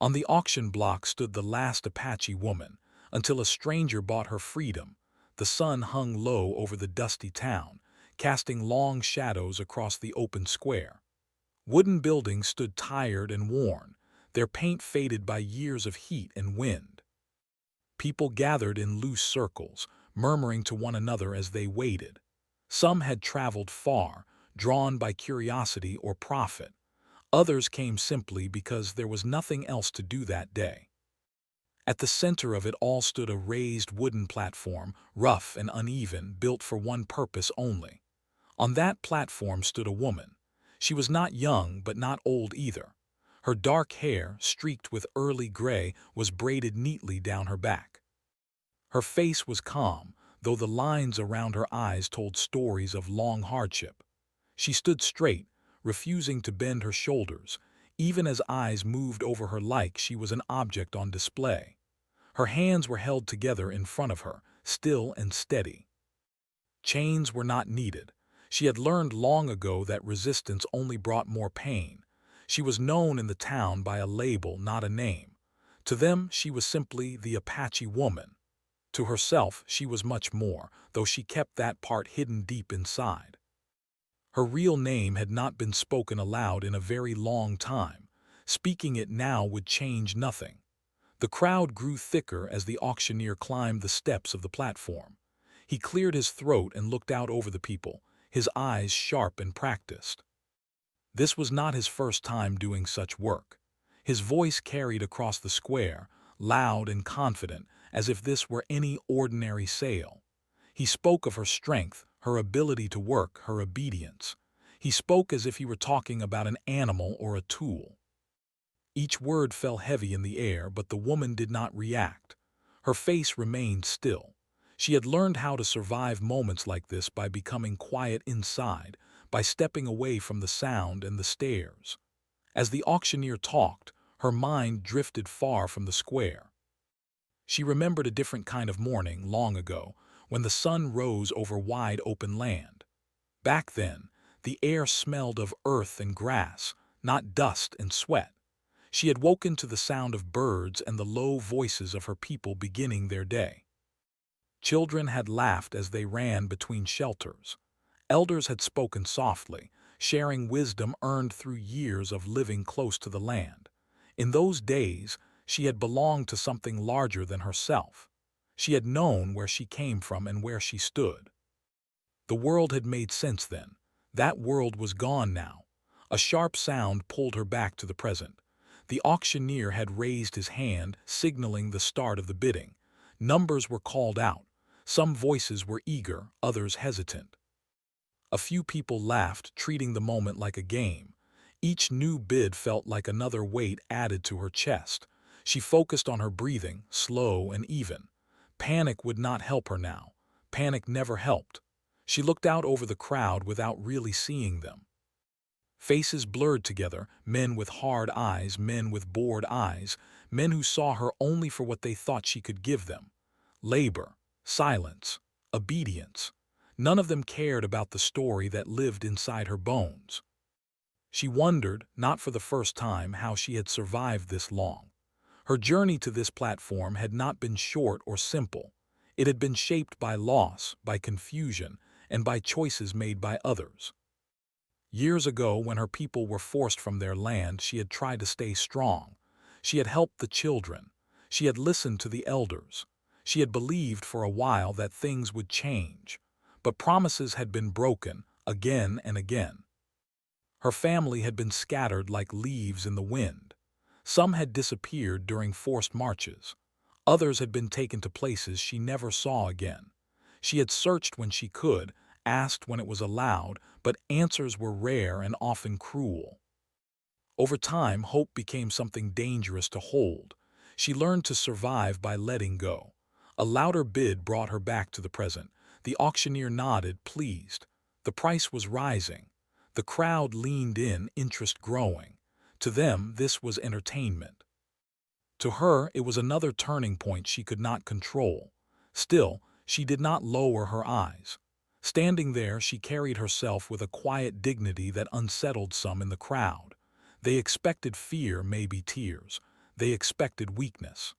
On the auction block stood the last Apache woman, until a stranger bought her freedom. The sun hung low over the dusty town, casting long shadows across the open square. Wooden buildings stood tired and worn, their paint faded by years of heat and wind. People gathered in loose circles, murmuring to one another as they waited. Some had traveled far, drawn by curiosity or profit. Others came simply because there was nothing else to do that day. At the center of it all stood a raised wooden platform, rough and uneven, built for one purpose only. On that platform stood a woman. She was not young, but not old either. Her dark hair, streaked with early gray, was braided neatly down her back. Her face was calm, though the lines around her eyes told stories of long hardship. She stood straight, refusing to bend her shoulders, even as eyes moved over her like she was an object on display. Her hands were held together in front of her, still and steady. Chains were not needed. She had learned long ago that resistance only brought more pain. She was known in the town by a label, not a name. To them, she was simply the Apache woman. To herself, she was much more, though she kept that part hidden deep inside. Her real name had not been spoken aloud in a very long time. Speaking it now would change nothing. The crowd grew thicker as the auctioneer climbed the steps of the platform. He cleared his throat and looked out over the people, his eyes sharp and practiced. This was not his first time doing such work. His voice carried across the square, loud and confident, as if this were any ordinary sale. He spoke of her strength, her ability to work, her obedience. He spoke as if he were talking about an animal or a tool. Each word fell heavy in the air, but the woman did not react. Her face remained still. She had learned how to survive moments like this by becoming quiet inside, by stepping away from the sound and the stares. As the auctioneer talked, her mind drifted far from the square. She remembered a different kind of morning long ago, when the sun rose over wide open land. Back then, the air smelled of earth and grass, not dust and sweat. She had woken to the sound of birds and the low voices of her people beginning their day. Children had laughed as they ran between shelters. Elders had spoken softly, sharing wisdom earned through years of living close to the land. In those days, she had belonged to something larger than herself. She had known where she came from and where she stood. The world had made sense then. That world was gone now. A sharp sound pulled her back to the present. The auctioneer had raised his hand, signaling the start of the bidding. Numbers were called out. Some voices were eager, others hesitant. A few people laughed, treating the moment like a game. Each new bid felt like another weight added to her chest. She focused on her breathing, slow and even. Panic would not help her now. Panic never helped. She looked out over the crowd without really seeing them. Faces blurred together, men with hard eyes, men with bored eyes, men who saw her only for what they thought she could give them. Labor, silence, obedience. None of them cared about the story that lived inside her bones. She wondered, not for the first time, how she had survived this long. Her journey to this platform had not been short or simple. It had been shaped by loss, by confusion, and by choices made by others. Years ago, when her people were forced from their land, she had tried to stay strong. She had helped the children. She had listened to the elders. She had believed for a while that things would change. But promises had been broken, again and again. Her family had been scattered like leaves in the wind. Some had disappeared during forced marches. Others had been taken to places she never saw again. She had searched when she could, asked when it was allowed, but answers were rare and often cruel. Over time, hope became something dangerous to hold. She learned to survive by letting go. A louder bid brought her back to the present. The auctioneer nodded, pleased. The price was rising. The crowd leaned in, interest growing. To them, this was entertainment. To her, it was another turning point she could not control. Still, she did not lower her eyes. Standing there, she carried herself with a quiet dignity that unsettled some in the crowd. They expected fear, maybe tears. They expected weakness.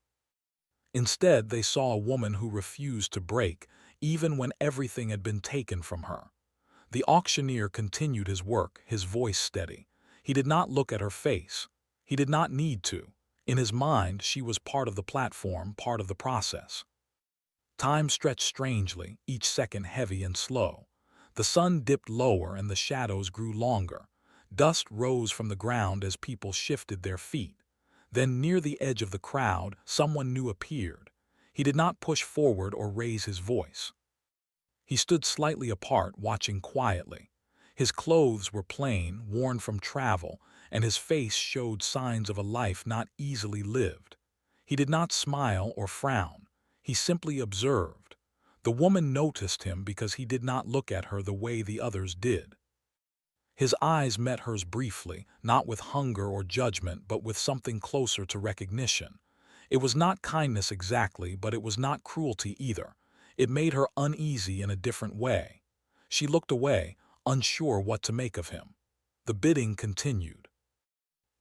Instead, they saw a woman who refused to break, even when everything had been taken from her. The auctioneer continued his work, his voice steady. He did not look at her face. He did not need to. In his mind, she was part of the platform, part of the process. Time stretched strangely, each second heavy and slow. The sun dipped lower and the shadows grew longer. Dust rose from the ground as people shifted their feet. Then, near the edge of the crowd, someone new appeared. He did not push forward or raise his voice. He stood slightly apart, watching quietly. His clothes were plain, worn from travel, and his face showed signs of a life not easily lived. He did not smile or frown. He simply observed. The woman noticed him because he did not look at her the way the others did. His eyes met hers briefly, not with hunger or judgment, but with something closer to recognition. It was not kindness exactly, but it was not cruelty either. It made her uneasy in a different way. She looked away, unsure what to make of him. The bidding continued.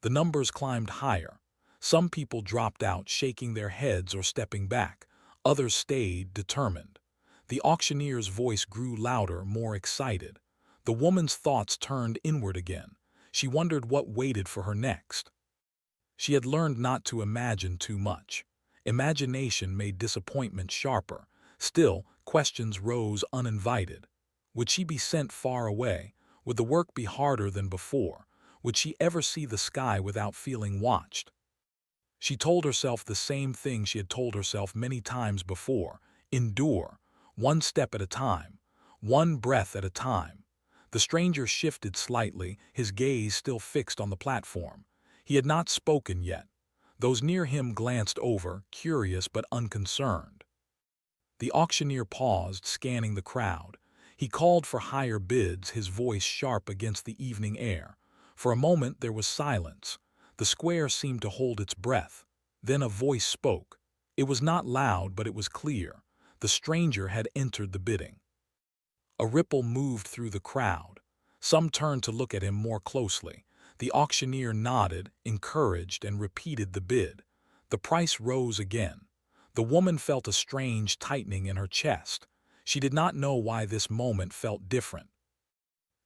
The numbers climbed higher. Some people dropped out, shaking their heads or stepping back. Others stayed, determined. The auctioneer's voice grew louder, more excited. The woman's thoughts turned inward again. She wondered what waited for her next. She had learned not to imagine too much. Imagination made disappointment sharper. Still, questions rose uninvited. Would she be sent far away? Would the work be harder than before? Would she ever see the sky without feeling watched? She told herself the same thing she had told herself many times before: endure, one step at a time, one breath at a time. The stranger shifted slightly, his gaze still fixed on the platform. He had not spoken yet. Those near him glanced over, curious but unconcerned. The auctioneer paused, scanning the crowd. He called for higher bids, his voice sharp against the evening air. For a moment there was silence. The square seemed to hold its breath. Then a voice spoke. It was not loud, but it was clear. The stranger had entered the bidding. A ripple moved through the crowd. Some turned to look at him more closely. The auctioneer nodded, encouraged, and repeated the bid. The price rose again. The woman felt a strange tightening in her chest. She did not know why this moment felt different.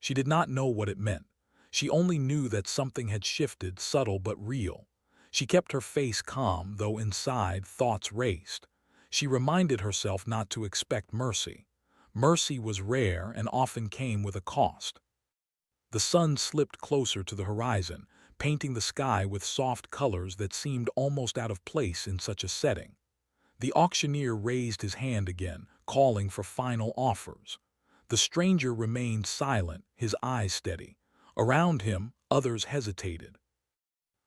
She did not know what it meant. She only knew that something had shifted, subtle but real. She kept her face calm, though inside thoughts raced. She reminded herself not to expect mercy. Mercy was rare and often came with a cost. The sun slipped closer to the horizon, painting the sky with soft colors that seemed almost out of place in such a setting. The auctioneer raised his hand again, calling for final offers. The stranger remained silent, his eyes steady. Around him, others hesitated.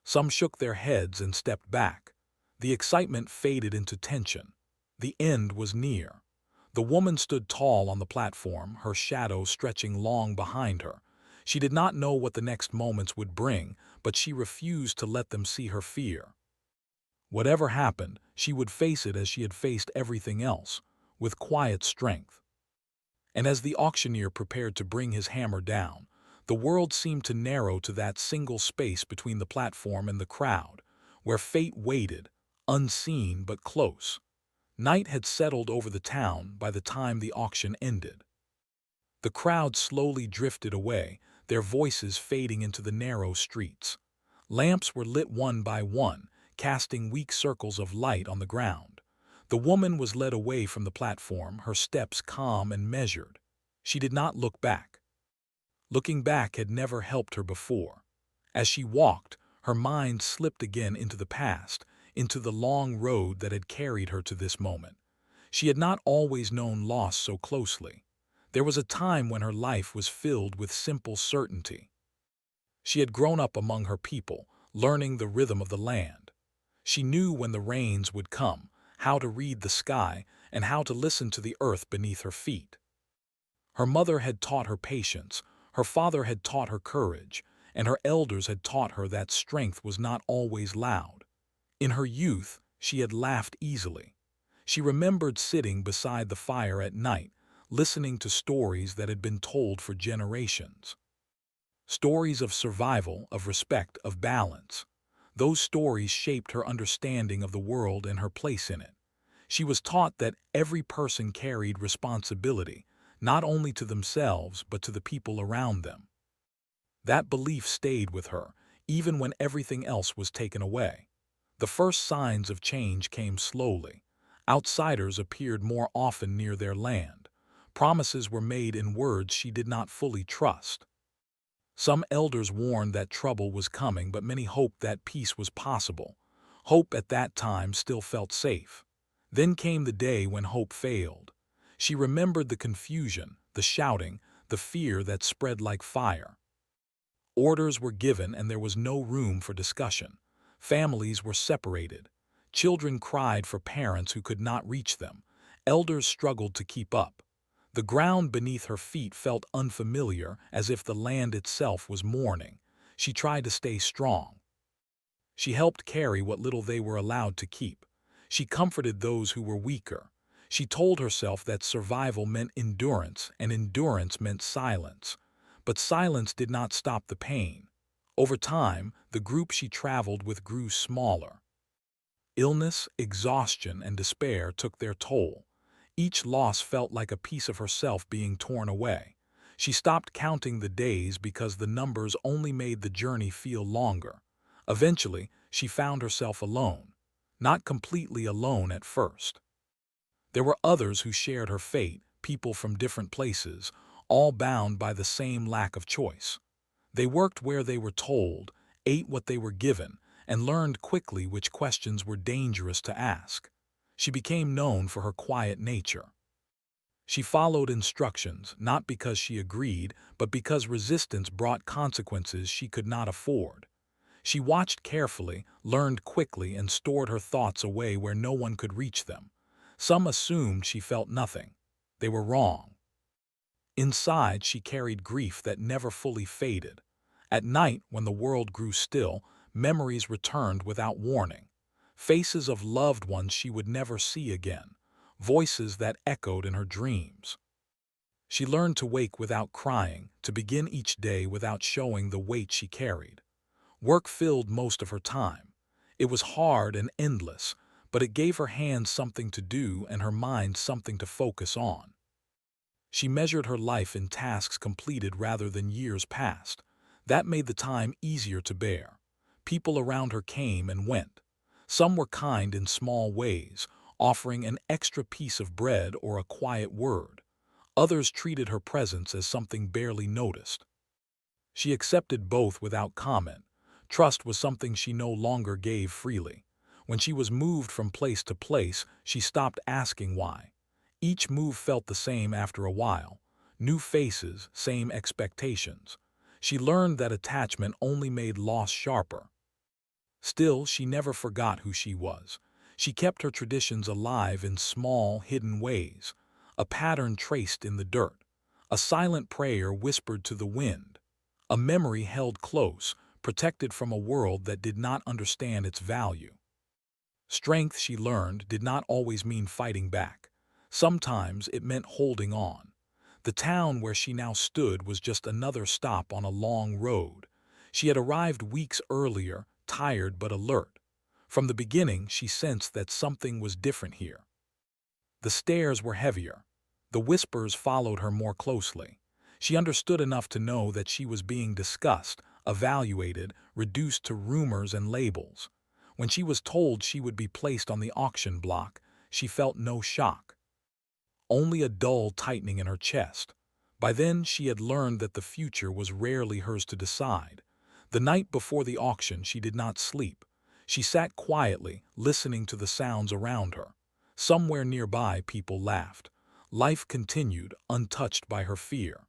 Some shook their heads and stepped back. The excitement faded into tension. The end was near. The woman stood tall on the platform, her shadow stretching long behind her. She did not know what the next moments would bring, but she refused to let them see her fear. Whatever happened, she would face it as she had faced everything else, with quiet strength. And as the auctioneer prepared to bring his hammer down, the world seemed to narrow to that single space between the platform and the crowd, where fate waited, unseen but close. Night had settled over the town by the time the auction ended. The crowd slowly drifted away, their voices fading into the narrow streets. Lamps were lit one by one, casting weak circles of light on the ground. The woman was led away from the platform, her steps calm and measured. She did not look back. Looking back had never helped her before. As she walked, her mind slipped again into the past, into the long road that had carried her to this moment. She had not always known loss so closely. There was a time when her life was filled with simple certainty. She had grown up among her people, learning the rhythm of the land. She knew when the rains would come, how to read the sky, and how to listen to the earth beneath her feet. Her mother had taught her patience, her father had taught her courage, and her elders had taught her that strength was not always loud. In her youth, she had laughed easily. She remembered sitting beside the fire at night, listening to stories that had been told for generations. Stories of survival, of respect, of balance. Those stories shaped her understanding of the world and her place in it. She was taught that every person carried responsibility, not only to themselves but to the people around them. That belief stayed with her, even when everything else was taken away. The first signs of change came slowly. Outsiders appeared more often near their land. Promises were made in words she did not fully trust. Some elders warned that trouble was coming, but many hoped that peace was possible. Hope at that time still felt safe. Then came the day when hope failed. She remembered the confusion, the shouting, the fear that spread like fire. Orders were given and there was no room for discussion. Families were separated. Children cried for parents who could not reach them. Elders struggled to keep up. The ground beneath her feet felt unfamiliar, as if the land itself was mourning. She tried to stay strong. She helped carry what little they were allowed to keep. She comforted those who were weaker. She told herself that survival meant endurance, and endurance meant silence. But silence did not stop the pain. Over time, the group she traveled with grew smaller. Illness, exhaustion, and despair took their toll. Each loss felt like a piece of herself being torn away. She stopped counting the days because the numbers only made the journey feel longer. Eventually, she found herself alone. Not completely alone at first. There were others who shared her fate, people from different places, all bound by the same lack of choice. They worked where they were told, ate what they were given, and learned quickly which questions were dangerous to ask. She became known for her quiet nature. She followed instructions, not because she agreed, but because resistance brought consequences she could not afford. She watched carefully, learned quickly, and stored her thoughts away where no one could reach them. Some assumed she felt nothing. They were wrong. Inside, she carried grief that never fully faded. At night, when the world grew still, memories returned without warning. Faces of loved ones she would never see again. Voices that echoed in her dreams. She learned to wake without crying, to begin each day without showing the weight she carried. Work filled most of her time. It was hard and endless, but it gave her hands something to do and her mind something to focus on. She measured her life in tasks completed rather than years passed. That made the time easier to bear. People around her came and went. Some were kind in small ways, offering an extra piece of bread or a quiet word. Others treated her presence as something barely noticed. She accepted both without comment. Trust was something she no longer gave freely. When she was moved from place to place, she stopped asking why. Each move felt the same after a while. New faces, same expectations. She learned that attachment only made loss sharper. Still, she never forgot who she was. She kept her traditions alive in small, hidden ways. A pattern traced in the dirt. A silent prayer whispered to the wind. A memory held close, protected from a world that did not understand its value. Strength, she learned, did not always mean fighting back. Sometimes it meant holding on. The town where she now stood was just another stop on a long road. She had arrived weeks earlier, tired but alert. From the beginning, she sensed that something was different here. The stares were heavier. The whispers followed her more closely. She understood enough to know that she was being discussed, evaluated, reduced to rumors and labels. When she was told she would be placed on the auction block, she felt no shock. Only a dull tightening in her chest. By then, she had learned that the future was rarely hers to decide. The night before the auction, she did not sleep. She sat quietly, listening to the sounds around her. Somewhere nearby, people laughed. Life continued, untouched by her fear.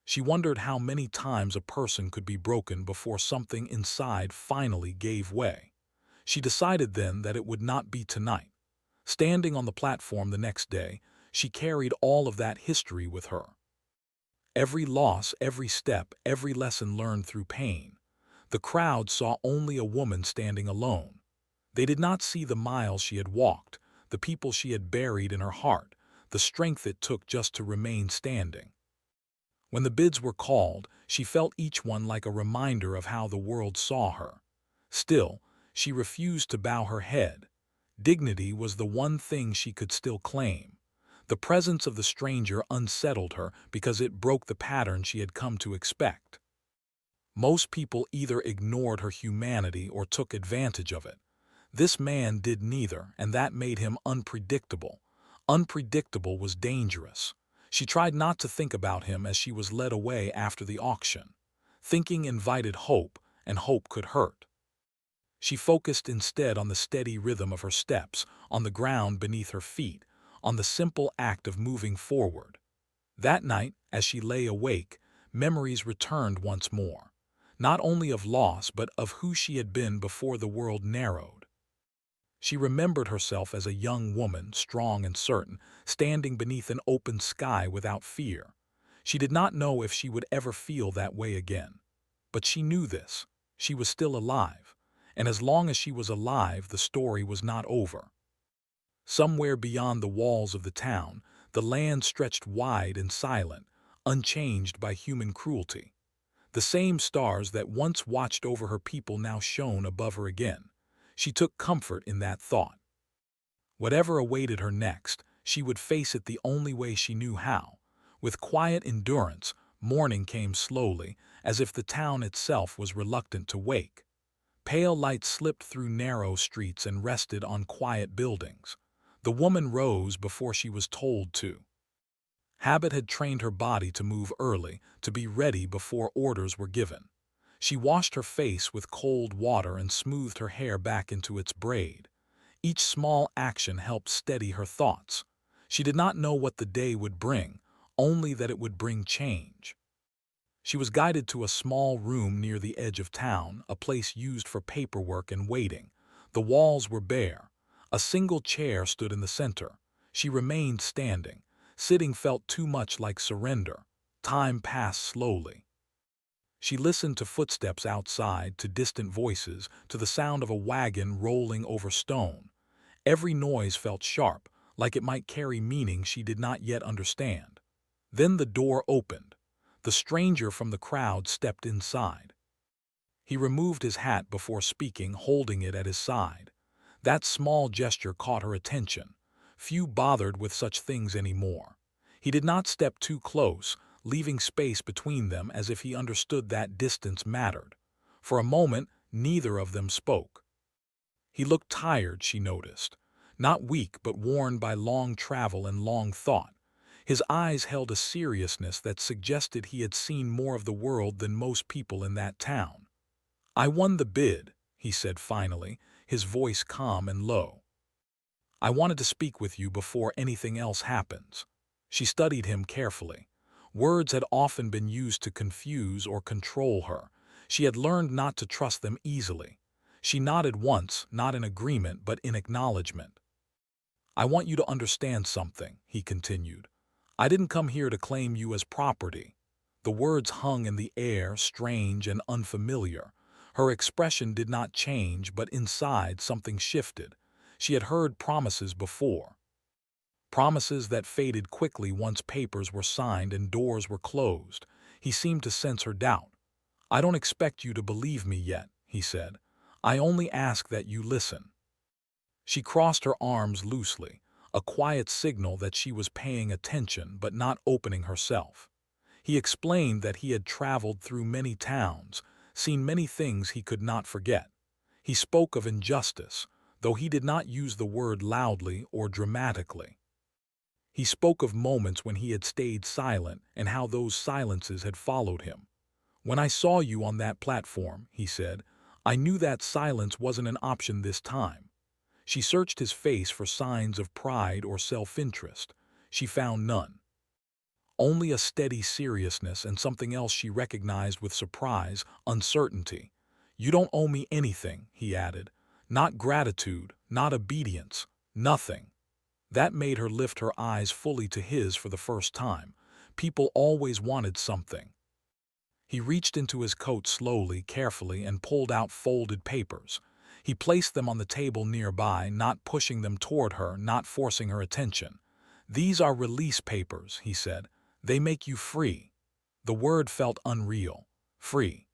She wondered how many times a person could be broken before something inside finally gave way. She decided then that it would not be tonight. Standing on the platform the next day, she carried all of that history with her. Every loss, every step, every lesson learned through pain. The crowd saw only a woman standing alone. They did not see the miles she had walked, the people she had buried in her heart, the strength it took just to remain standing. When the bids were called, she felt each one like a reminder of how the world saw her. Still, she refused to bow her head. Dignity was the one thing she could still claim. The presence of the stranger unsettled her because it broke the pattern she had come to expect. Most people either ignored her humanity or took advantage of it. This man did neither, and that made him unpredictable. Unpredictable was dangerous. She tried not to think about him as she was led away after the auction. Thinking invited hope, and hope could hurt. She focused instead on the steady rhythm of her steps, on the ground beneath her feet, on the simple act of moving forward. That night, as she lay awake, memories returned once more, not only of loss but of who she had been before the world narrowed. She remembered herself as a young woman, strong and certain, standing beneath an open sky without fear. She did not know if she would ever feel that way again. But she knew this. She was still alive. And as long as she was alive, the story was not over. Somewhere beyond the walls of the town, the land stretched wide and silent, unchanged by human cruelty. The same stars that once watched over her people now shone above her again. She took comfort in that thought. Whatever awaited her next, she would face it the only way she knew how. With quiet endurance, morning came slowly, as if the town itself was reluctant to wake. Pale light slipped through narrow streets and rested on quiet buildings. The woman rose before she was told to. Habit had trained her body to move early, to be ready before orders were given. She washed her face with cold water and smoothed her hair back into its braid. Each small action helped steady her thoughts. She did not know what the day would bring, only that it would bring change. She was guided to a small room near the edge of town, a place used for paperwork and waiting. The walls were bare. A single chair stood in the center. She remained standing. Sitting felt too much like surrender. Time passed slowly. She listened to footsteps outside, to distant voices, to the sound of a wagon rolling over stone. Every noise felt sharp, like it might carry meaning she did not yet understand. Then the door opened. The stranger from the crowd stepped inside. He removed his hat before speaking, holding it at his side. That small gesture caught her attention. Few bothered with such things anymore. He did not step too close, leaving space between them as if he understood that distance mattered. For a moment, neither of them spoke. He looked tired, she noticed. Not weak, but worn by long travel and long thought. His eyes held a seriousness that suggested he had seen more of the world than most people in that town. "I won the bid," he said finally, his voice calm and low. "I wanted to speak with you before anything else happens." She studied him carefully. Words had often been used to confuse or control her. She had learned not to trust them easily. She nodded once, not in agreement but in acknowledgement. "I want you to understand something," he continued. "I didn't come here to claim you as property." The words hung in the air, strange and unfamiliar. Her expression did not change, but inside something shifted. She had heard promises before. Promises that faded quickly once papers were signed and doors were closed. He seemed to sense her doubt. "I don't expect you to believe me yet," he said. "I only ask that you listen." She crossed her arms loosely, a quiet signal that she was paying attention but not opening herself. He explained that he had traveled through many towns, seen many things he could not forget. He spoke of injustice, though he did not use the word loudly or dramatically. He spoke of moments when he had stayed silent and how those silences had followed him. "When I saw you on that platform," he said, "I knew that silence wasn't an option this time." She searched his face for signs of pride or self-interest. She found none. Only a steady seriousness and something else she recognized with surprise, uncertainty. "You don't owe me anything," he added. "Not gratitude, not obedience, nothing." That made her lift her eyes fully to his for the first time. People always wanted something. He reached into his coat slowly, carefully, and pulled out folded papers. He placed them on the table nearby, not pushing them toward her, not forcing her attention. "These are release papers," he said. "They make you free." The word felt unreal. Free.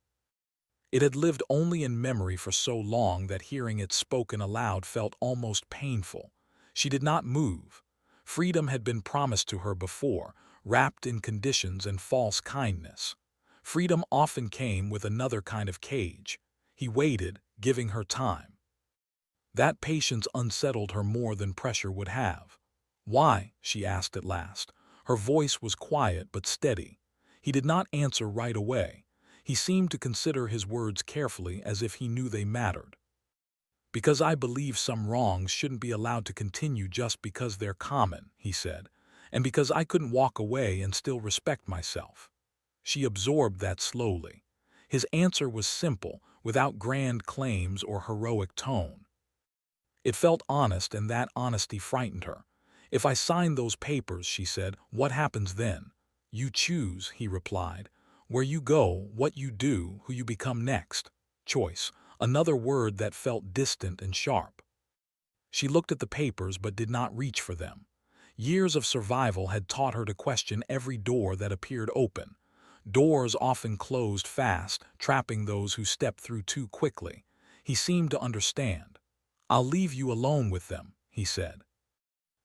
It had lived only in memory for so long that hearing it spoken aloud felt almost painful. She did not move. Freedom had been promised to her before, wrapped in conditions and false kindness. Freedom often came with another kind of cage. He waited, giving her time. That patience unsettled her more than pressure would have. "Why?" she asked at last. Her voice was quiet but steady. He did not answer right away. He seemed to consider his words carefully as if he knew they mattered. "Because I believe some wrongs shouldn't be allowed to continue just because they're common," he said, "and because I couldn't walk away and still respect myself." She absorbed that slowly. His answer was simple, without grand claims or heroic tone. It felt honest, and that honesty frightened her. "If I sign those papers," she said, "what happens then?" "You choose," he replied. "Where you go, what you do, who you become next." Choice, another word that felt distant and sharp. She looked at the papers but did not reach for them. Years of survival had taught her to question every door that appeared open. Doors often closed fast, trapping those who stepped through too quickly. He seemed to understand. "I'll leave you alone with them," he said.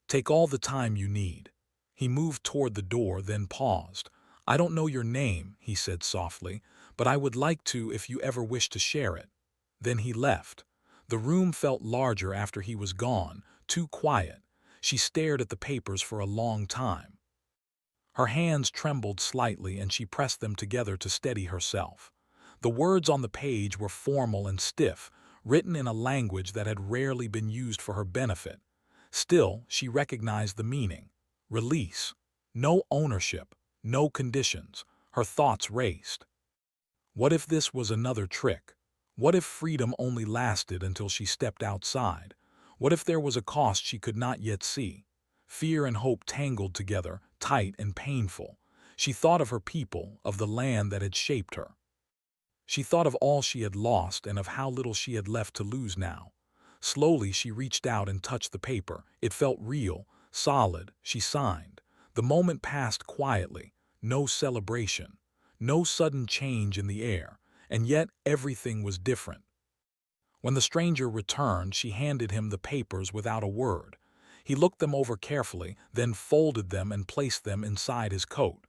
"Take all the time you need." He moved toward the door, then paused. "I don't know your name," he said softly, "but I would like to if you ever wish to share it." Then he left. The room felt larger after he was gone, too quiet. She stared at the papers for a long time. Her hands trembled slightly and she pressed them together to steady herself. The words on the page were formal and stiff, written in a language that had rarely been used for her benefit. Still, she recognized the meaning. Release. No ownership. No conditions. Her thoughts raced. What if this was another trick? What if freedom only lasted until she stepped outside? What if there was a cost she could not yet see? Fear and hope tangled together, tight and painful. She thought of her people, of the land that had shaped her. She thought of all she had lost and of how little she had left to lose now. Slowly she reached out and touched the paper. It felt real, solid. She signed. The moment passed quietly. No celebration. No sudden change in the air. And yet everything was different. When the stranger returned, she handed him the papers without a word. He looked them over carefully, then folded them and placed them inside his coat.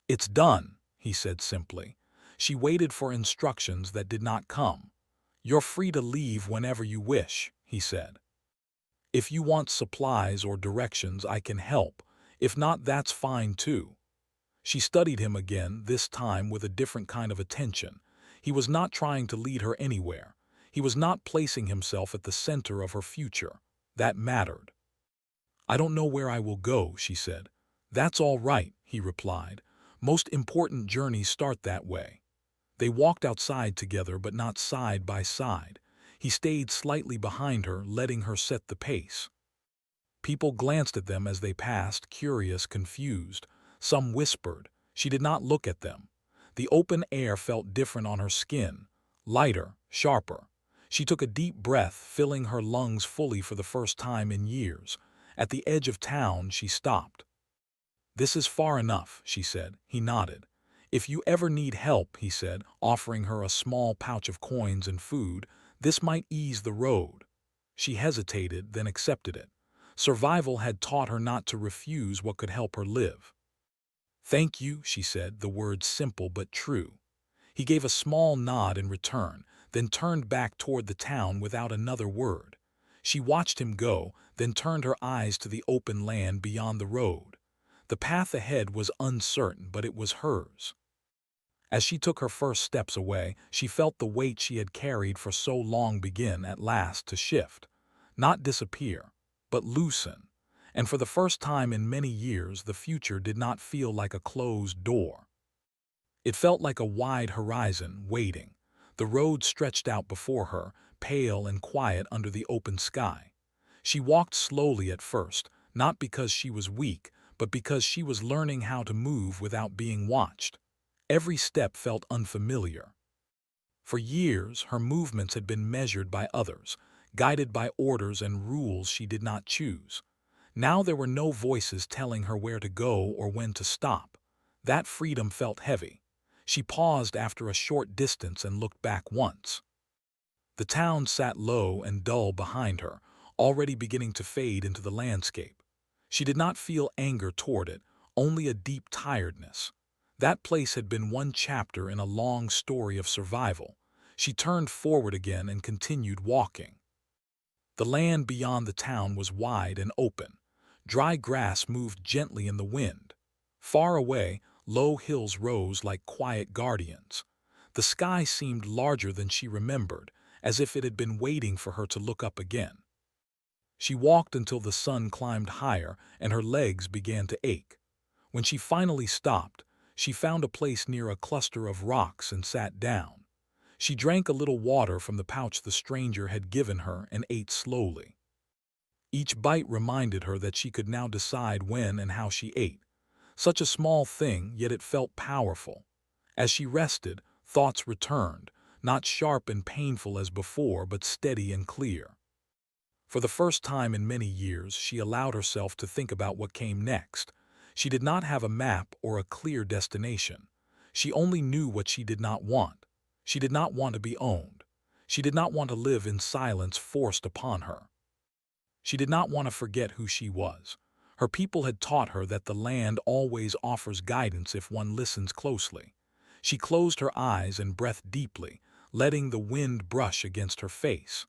"It's done," he said simply. She waited for instructions that did not come. "You're free to leave whenever you wish," he said. "If you want supplies or directions, I can help. If not, that's fine too." She studied him again, this time with a different kind of attention. He was not trying to lead her anywhere. He was not placing himself at the center of her future. That mattered. "I don't know where I will go," she said. "That's all right," he replied. "Most important journeys start that way." They walked outside together, but not side by side. He stayed slightly behind her, letting her set the pace. People glanced at them as they passed, curious, confused. Some whispered. She did not look at them. The open air felt different on her skin, lighter, sharper. She took a deep breath, filling her lungs fully for the first time in years. At the edge of town, she stopped. "This is far enough," she said. He nodded. "If you ever need help," he said, offering her a small pouch of coins and food, "this might ease the road." She hesitated, then accepted it. Survival had taught her not to refuse what could help her live. "Thank you," she said, the words simple but true. He gave a small nod in return, then turned back toward the town without another word. She watched him go, then turned her eyes to the open land beyond the road. The path ahead was uncertain, but it was hers. As she took her first steps away, she felt the weight she had carried for so long begin, at last, to shift. Not disappear, but loosen. And for the first time in many years, the future did not feel like a closed door. It felt like a wide horizon, waiting. The road stretched out before her, pale and quiet under the open sky. She walked slowly at first, not because she was weak, but because she was learning how to move without being watched. Every step felt unfamiliar. For years, her movements had been measured by others, guided by orders and rules she did not choose. Now there were no voices telling her where to go or when to stop. That freedom felt heavy. She paused after a short distance and looked back once. The town sat low and dull behind her, already beginning to fade into the landscape. She did not feel anger toward it, only a deep tiredness. That place had been one chapter in a long story of survival. She turned forward again and continued walking. The land beyond the town was wide and open. Dry grass moved gently in the wind. Far away, low hills rose like quiet guardians. The sky seemed larger than she remembered, as if it had been waiting for her to look up again. She walked until the sun climbed higher and her legs began to ache. When she finally stopped, she found a place near a cluster of rocks and sat down. She drank a little water from the pouch the stranger had given her and ate slowly. Each bite reminded her that she could now decide when and how she ate. Such a small thing, yet it felt powerful. As she rested, thoughts returned, not sharp and painful as before, but steady and clear. For the first time in many years, she allowed herself to think about what came next. She did not have a map or a clear destination. She only knew what she did not want. She did not want to be owned. She did not want to live in silence forced upon her. She did not want to forget who she was. Her people had taught her that the land always offers guidance if one listens closely. She closed her eyes and breathed deeply, letting the wind brush against her face.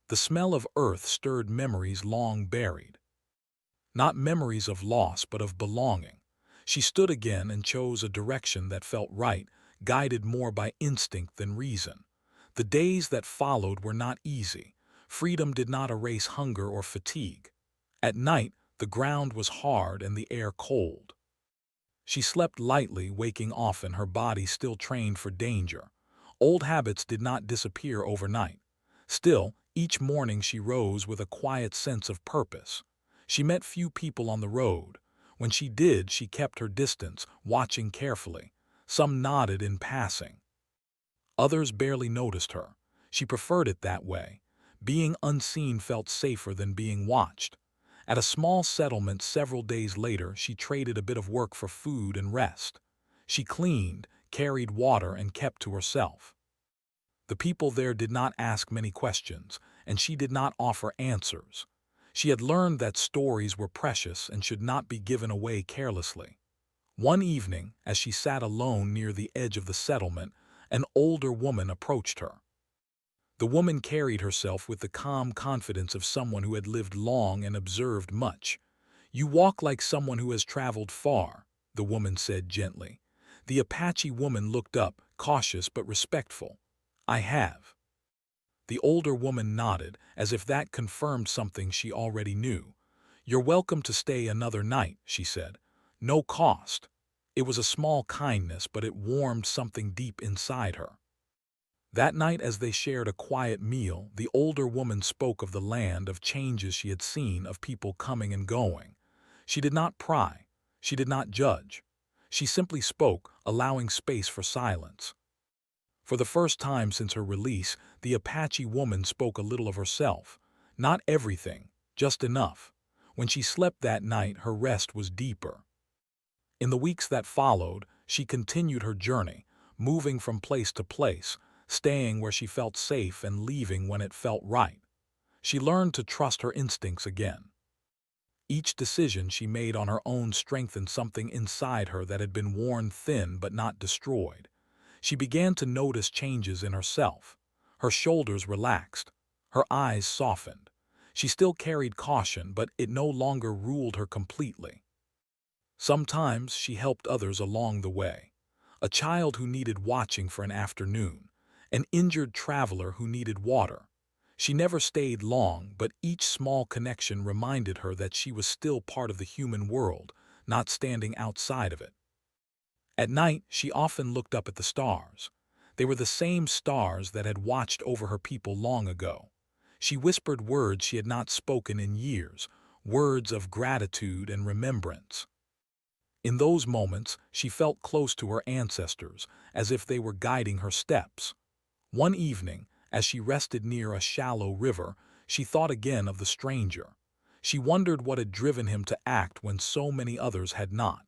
The smell of earth stirred memories long buried. Not memories of loss, but of belonging. She stood again and chose a direction that felt right, guided more by instinct than reason. The days that followed were not easy. Freedom did not erase hunger or fatigue. At night, the ground was hard and the air cold. She slept lightly, waking often, her body still trained for danger. Old habits did not disappear overnight. Still, each morning she rose with a quiet sense of purpose. She met few people on the road. When she did, she kept her distance, watching carefully. Some nodded in passing. Others barely noticed her. She preferred it that way. Being unseen felt safer than being watched. At a small settlement several days later, she traded a bit of work for food and rest. She cleaned, carried water, and kept to herself. The people there did not ask many questions, and she did not offer answers. She had learned that stories were precious and should not be given away carelessly. One evening, as she sat alone near the edge of the settlement, an older woman approached her. The woman carried herself with the calm confidence of someone who had lived long and observed much. "You walk like someone who has traveled far," the woman said gently. The Apache woman looked up, cautious but respectful. "I have." The older woman nodded, as if that confirmed something she already knew. "You're welcome to stay another night," she said. "No cost." It was a small kindness, but it warmed something deep inside her. That night, as they shared a quiet meal, the older woman spoke of the land, of changes she had seen, of people coming and going. She did not pry. She did not judge. She simply spoke, allowing space for silence. For the first time since her release, the Apache woman spoke a little of herself. Not everything, just enough. When she slept that night, her rest was deeper. In the weeks that followed, she continued her journey, moving from place to place, staying where she felt safe and leaving when it felt right. She learned to trust her instincts again. Each decision she made on her own strengthened something inside her that had been worn thin but not destroyed. She began to notice changes in herself. Her shoulders relaxed. Her eyes softened. She still carried caution, but it no longer ruled her completely. Sometimes she helped others along the way. A child who needed watching for an afternoon. An injured traveler who needed water. She never stayed long, but each small connection reminded her that she was still part of the human world, not standing outside of it. At night, she often looked up at the stars. They were the same stars that had watched over her people long ago. She whispered words she had not spoken in years, words of gratitude and remembrance. In those moments, she felt close to her ancestors, as if they were guiding her steps. One evening, as she rested near a shallow river, she thought again of the stranger. She wondered what had driven him to act when so many others had not.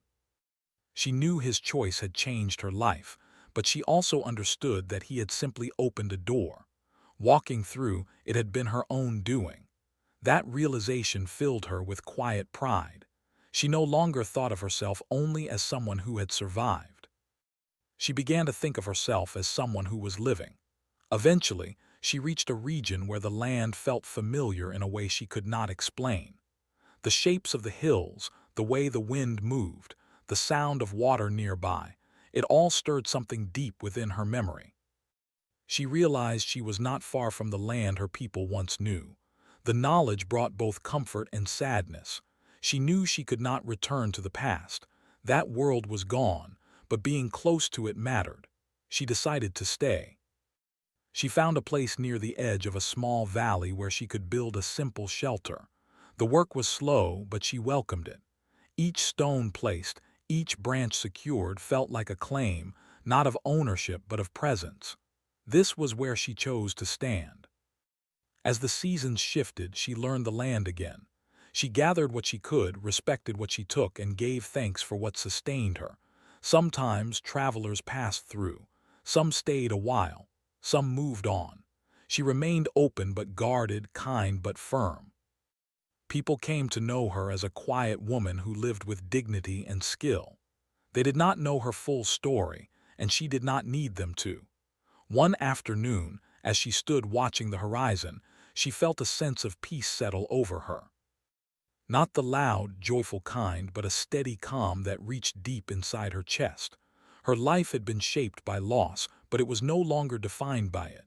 She knew his choice had changed her life, but she also understood that he had simply opened a door. Walking through, it had been her own doing. That realization filled her with quiet pride. She no longer thought of herself only as someone who had survived. She began to think of herself as someone who was living. Eventually, she reached a region where the land felt familiar in a way she could not explain. The shapes of the hills, the way the wind moved, the sound of water nearby, it all stirred something deep within her memory. She realized she was not far from the land her people once knew. The knowledge brought both comfort and sadness. She knew she could not return to the past. That world was gone, but being close to it mattered. She decided to stay. She found a place near the edge of a small valley where she could build a simple shelter. The work was slow, but she welcomed it. Each stone placed, each branch secured felt like a claim, not of ownership but of presence. This was where she chose to stand. As the seasons shifted, she learned the land again. She gathered what she could, respected what she took, and gave thanks for what sustained her. Sometimes travelers passed through. Some stayed a while. Some moved on. She remained open but guarded, kind but firm. People came to know her as a quiet woman who lived with dignity and skill. They did not know her full story, and she did not need them to. One afternoon, as she stood watching the horizon, she felt a sense of peace settle over her. Not the loud, joyful kind, but a steady calm that reached deep inside her chest. Her life had been shaped by loss, but it was no longer defined by it.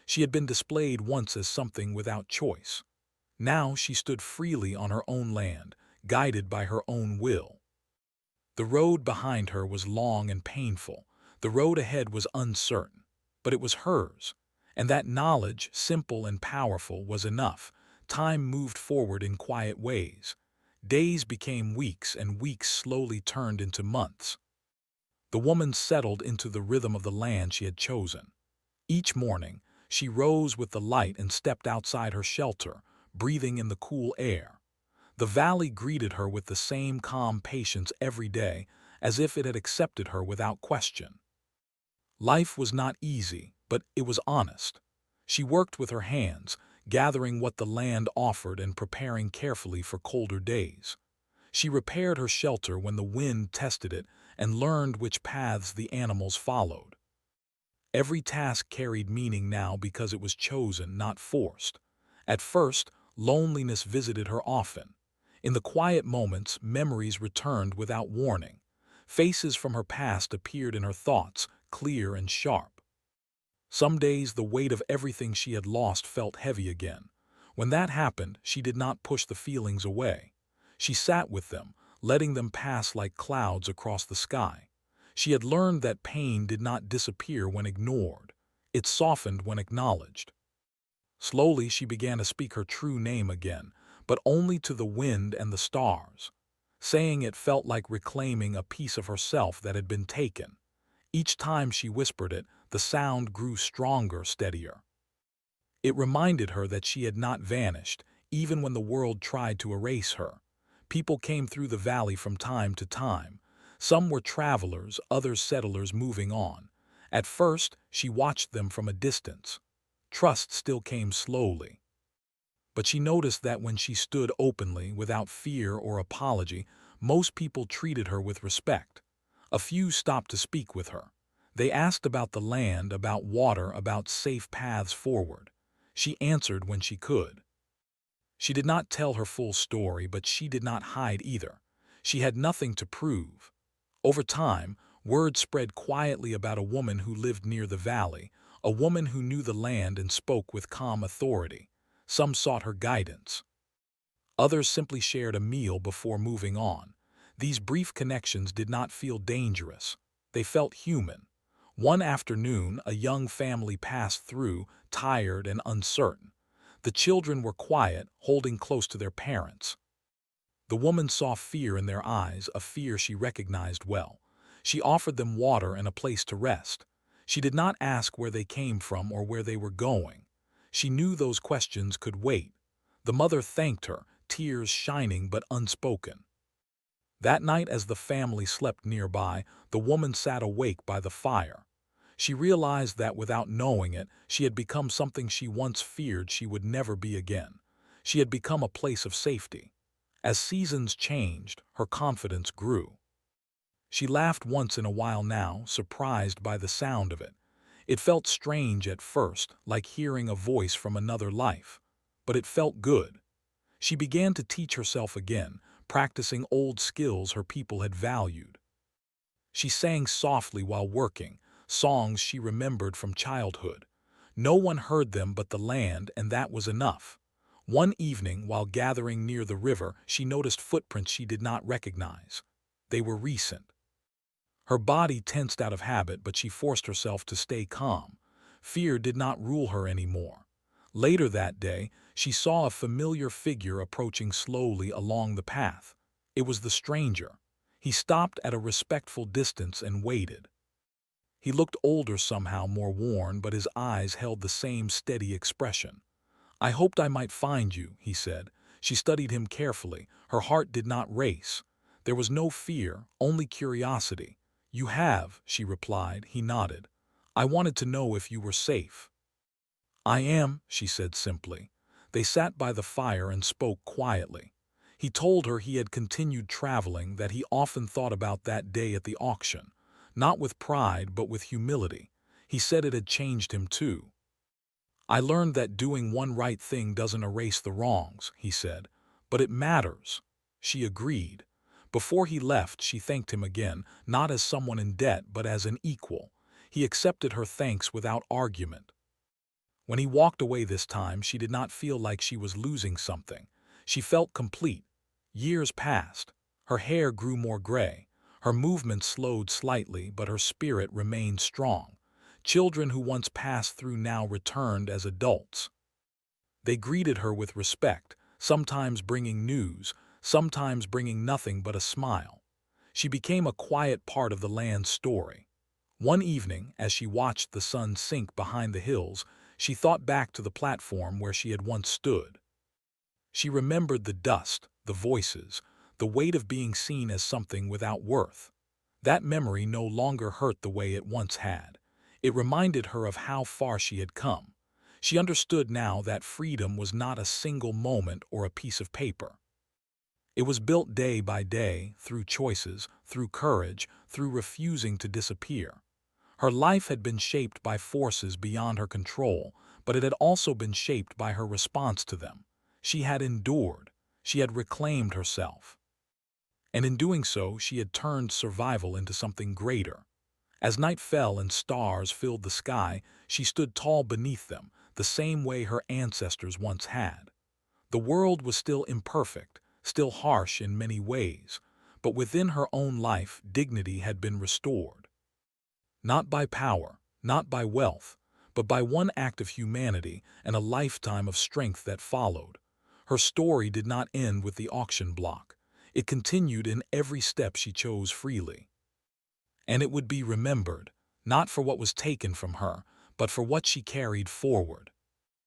She had been displayed once as something without choice. Now she stood freely on her own land, guided by her own will. The road behind her was long and painful. The road ahead was uncertain, but it was hers. And that knowledge, simple and powerful, was enough. Time moved forward in quiet ways. Days became weeks, and weeks slowly turned into months. The woman settled into the rhythm of the land she had chosen. Each morning, she rose with the light and stepped outside her shelter, breathing in the cool air. The valley greeted her with the same calm patience every day, as if it had accepted her without question. Life was not easy, but it was honest. She worked with her hands, gathering what the land offered and preparing carefully for colder days. She repaired her shelter when the wind tested it and learned which paths the animals followed. Every task carried meaning now because it was chosen, not forced. At first, loneliness visited her often. In the quiet moments, memories returned without warning. Faces from her past appeared in her thoughts, clear and sharp. Some days the weight of everything she had lost felt heavy again. When that happened, she did not push the feelings away. She sat with them, letting them pass like clouds across the sky. She had learned that pain did not disappear when ignored. It softened when acknowledged. Slowly she began to speak her true name again, but only to the wind and the stars. Saying it felt like reclaiming a piece of herself that had been taken. Each time she whispered it, the sound grew stronger, steadier. It reminded her that she had not vanished, even when the world tried to erase her. People came through the valley from time to time. Some were travelers, others settlers moving on. At first, she watched them from a distance. Trust still came slowly. But she noticed that when she stood openly, without fear or apology, most people treated her with respect. A few stopped to speak with her. They asked about the land, about water, about safe paths forward. She answered when she could. She did not tell her full story, but she did not hide either. She had nothing to prove. Over time, word spread quietly about a woman who lived near the valley, a woman who knew the land and spoke with calm authority. Some sought her guidance. Others simply shared a meal before moving on. These brief connections did not feel dangerous. They felt human. One afternoon, a young family passed through, tired and uncertain. The children were quiet, holding close to their parents. The woman saw fear in their eyes, a fear she recognized well. She offered them water and a place to rest. She did not ask where they came from or where they were going. She knew those questions could wait. The mother thanked her, tears shining but unspoken. That night, as the family slept nearby, the woman sat awake by the fire. She realized that without knowing it, she had become something she once feared she would never be again. She had become a place of safety. As seasons changed, her confidence grew. She laughed once in a while now, surprised by the sound of it. It felt strange at first, like hearing a voice from another life. But it felt good. She began to teach herself again, practicing old skills her people had valued. She sang softly while working, songs she remembered from childhood. No one heard them but the land, and that was enough. One evening, while gathering near the river, she noticed footprints she did not recognize. They were recent. Her body tensed out of habit, but she forced herself to stay calm. Fear did not rule her anymore. Later that day, she saw a familiar figure approaching slowly along the path. It was the stranger. He stopped at a respectful distance and waited. He looked older somehow, more worn, but his eyes held the same steady expression. "I hoped I might find you," he said. She studied him carefully. Her heart did not race. There was no fear, only curiosity. "You have," she replied. He nodded. "I wanted to know if you were safe." "I am," she said simply. They sat by the fire and spoke quietly. He told her he had continued traveling, that he often thought about that day at the auction. Not with pride, but with humility. He said it had changed him too. "I learned that doing one right thing doesn't erase the wrongs," he said. "But it matters." She agreed. Before he left, she thanked him again, not as someone in debt, but as an equal. He accepted her thanks without argument. When he walked away this time, she did not feel like she was losing something. She felt complete. Years passed. Her hair grew more gray. Her movements slowed slightly, but her spirit remained strong. Children who once passed through now returned as adults. They greeted her with respect, sometimes bringing news, sometimes bringing nothing but a smile. She became a quiet part of the land's story. One evening, as she watched the sun sink behind the hills, she thought back to the platform where she had once stood. She remembered the dust, the voices, the weight of being seen as something without worth. That memory no longer hurt the way it once had. It reminded her of how far she had come. She understood now that freedom was not a single moment or a piece of paper. It was built day by day, through choices, through courage, through refusing to disappear. Her life had been shaped by forces beyond her control, but it had also been shaped by her response to them. She had endured. She had reclaimed herself. And in doing so, she had turned survival into something greater. As night fell and stars filled the sky, she stood tall beneath them, the same way her ancestors once had. The world was still imperfect, still harsh in many ways, but within her own life, dignity had been restored. Not by power, not by wealth, but by one act of humanity and a lifetime of strength that followed. Her story did not end with the auction block. It continued in every step she chose freely. And it would be remembered, not for what was taken from her, but for what she carried forward.